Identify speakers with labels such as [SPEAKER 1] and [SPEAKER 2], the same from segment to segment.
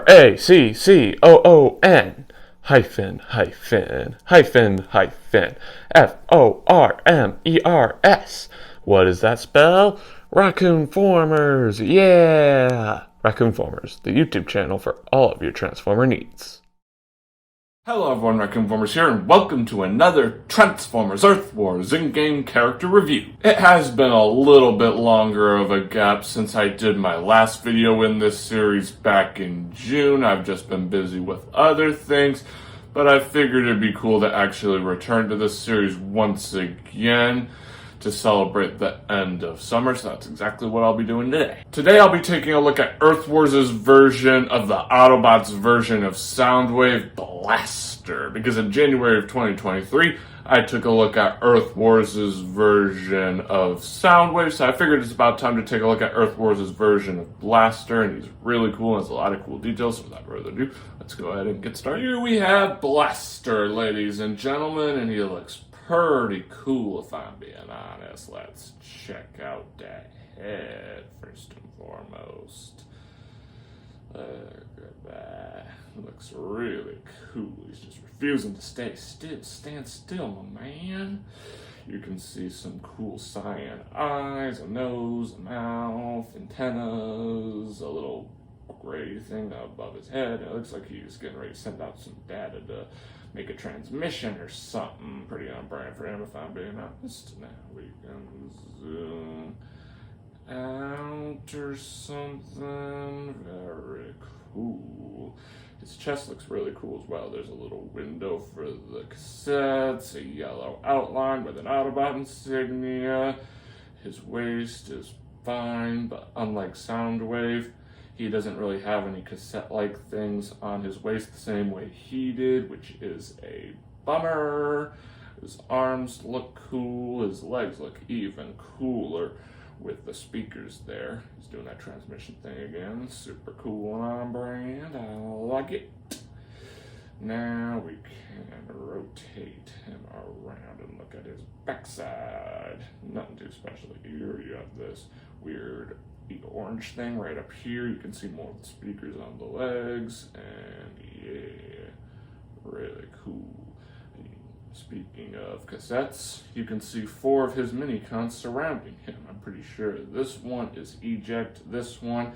[SPEAKER 1] Raccoon hyphen hyphen hyphen hyphen Formers. What does that spell? Raccoon-Formers, yeah! Raccoon-Formers, the YouTube channel for all of your Transformer needs.
[SPEAKER 2] Hello everyone, Raccoon-Formers here, and welcome to another Transformers Earth Wars in-game character review. It has been a little bit longer of a gap since I did my last video in this series back in June. I've just been busy with other things, but I figured it'd be cool to actually return to this series once again to celebrate the end of summer, so that's exactly what I'll be doing today. Today I'll be taking a look at Earth Wars' version of the Autobots version of Soundwave Blaster, because in January of 2023, I took a look at Earth Wars' version of Soundwave, so I figured it's about time to take a look at Earth Wars' version of Blaster, and he's really cool and has a lot of cool details, so without further ado, let's go ahead and get started. Here we have Blaster, ladies and gentlemen, and he looks pretty cool if I'm being honest. Let's check out that head first and foremost. Look at that. Looks really cool. He's just refusing to stand still, my man. You can see some cool cyan eyes, a nose, a mouth, antennas, a little gray thing above his head. It looks like he's getting ready to send out some data to make a transmission or something. Pretty on brand for him, if I'm being honest. Now we can zoom out or something. Very cool. His chest looks really cool as well. There's a little window for the cassettes, a yellow outline with an Autobot insignia. His waist is fine, but unlike Soundwave, he doesn't really have any cassette-like things on his waist the same way he did, which is a bummer. His arms look cool, his legs look even cooler with the speakers there. He's doing that transmission thing again. Super cool and on brand. I like it. Now we can rotate him around and look at his backside. Nothing too special here. You have this weird orange thing right up here. You can see more of the speakers on the legs, and yeah, really cool. Speaking of cassettes, you can see 4 of his mini-cons surrounding him. I'm pretty sure this one is Eject, this one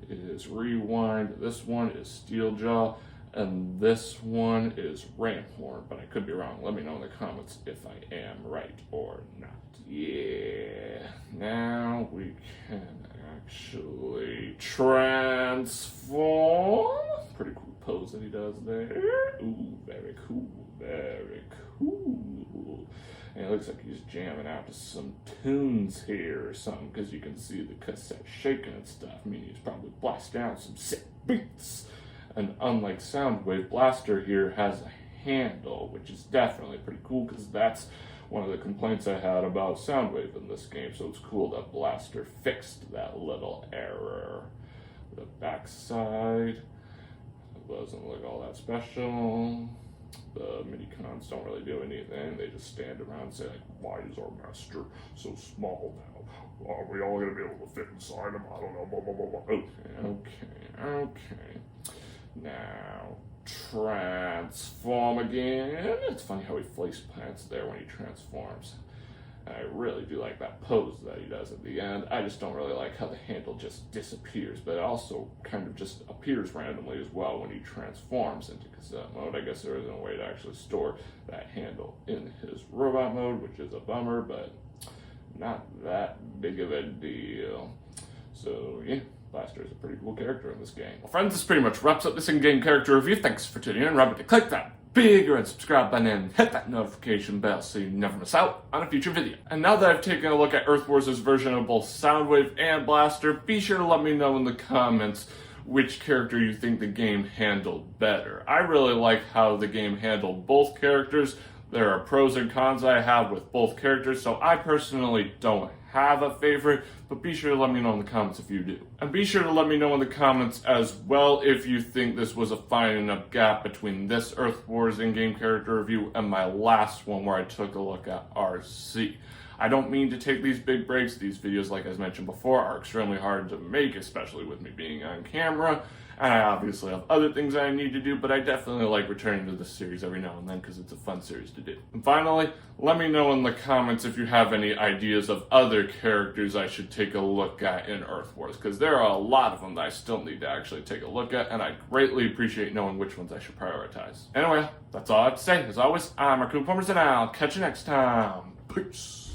[SPEAKER 2] is Rewind, this one is Steel Jaw, and this one is Ram Horn, but I could be wrong. Let me know in the comments if I am right or not. Yeah, now we can actually transform. Pretty cool pose that he does there. Ooh, very cool, very cool. And it looks like he's jamming out to some tunes here or something, because you can see the cassette shaking and stuff. I mean, he's probably blasting out some sick beats. And unlike Soundwave, Blaster here has a handle, which is definitely pretty cool, because that's one of the complaints I had about Soundwave in this game, so it's cool that Blaster fixed that little error. The backside doesn't look all that special. The mini-cons don't really do anything. They just stand around and say, like, why is our master so small now? Are we all going to be able to fit inside him? I don't know, blah, blah, blah, blah. Okay. Now, transform again. It's funny how he face plants there when he transforms. I really do like that pose that he does at the end. I just don't really like how the handle just disappears, but it also kind of just appears randomly as well when he transforms into cassette mode. I guess there isn't a way to actually store that handle in his robot mode, which is a bummer, but not that big of a deal. So yeah, Blaster is a pretty cool character in this game. Well, friends, this pretty much wraps up this in-game character review. Thanks for tuning in. Remember to click that big red subscribe button and hit that notification bell so you never miss out on a future video. And now that I've taken a look at Earth Wars' version of both Soundwave and Blaster, be sure to let me know in the comments which character you think the game handled better. I really like how the game handled both characters. There are pros and cons I have with both characters, so I personally don't have a favorite, but be sure to let me know in the comments if you do. And be sure to let me know in the comments as well if you think this was a fine enough gap between this Earth Wars in-game character review and my last one where I took a look at RC. I don't mean to take these big breaks. These videos, like I mentioned before, are extremely hard to make, especially with me being on camera. and I obviously have other things I need to do, but I definitely like returning to this series every now and then because it's a fun series to do. And finally, let me know in the comments if you have any ideas of other characters I should take a look at in Earth Wars, because there are a lot of them that I still need to actually take a look at, and I greatly appreciate knowing which ones I should prioritize. Anyway, that's all I have to say. As always, I'm Raccoon-Formers, and I'll catch you next time. Peace.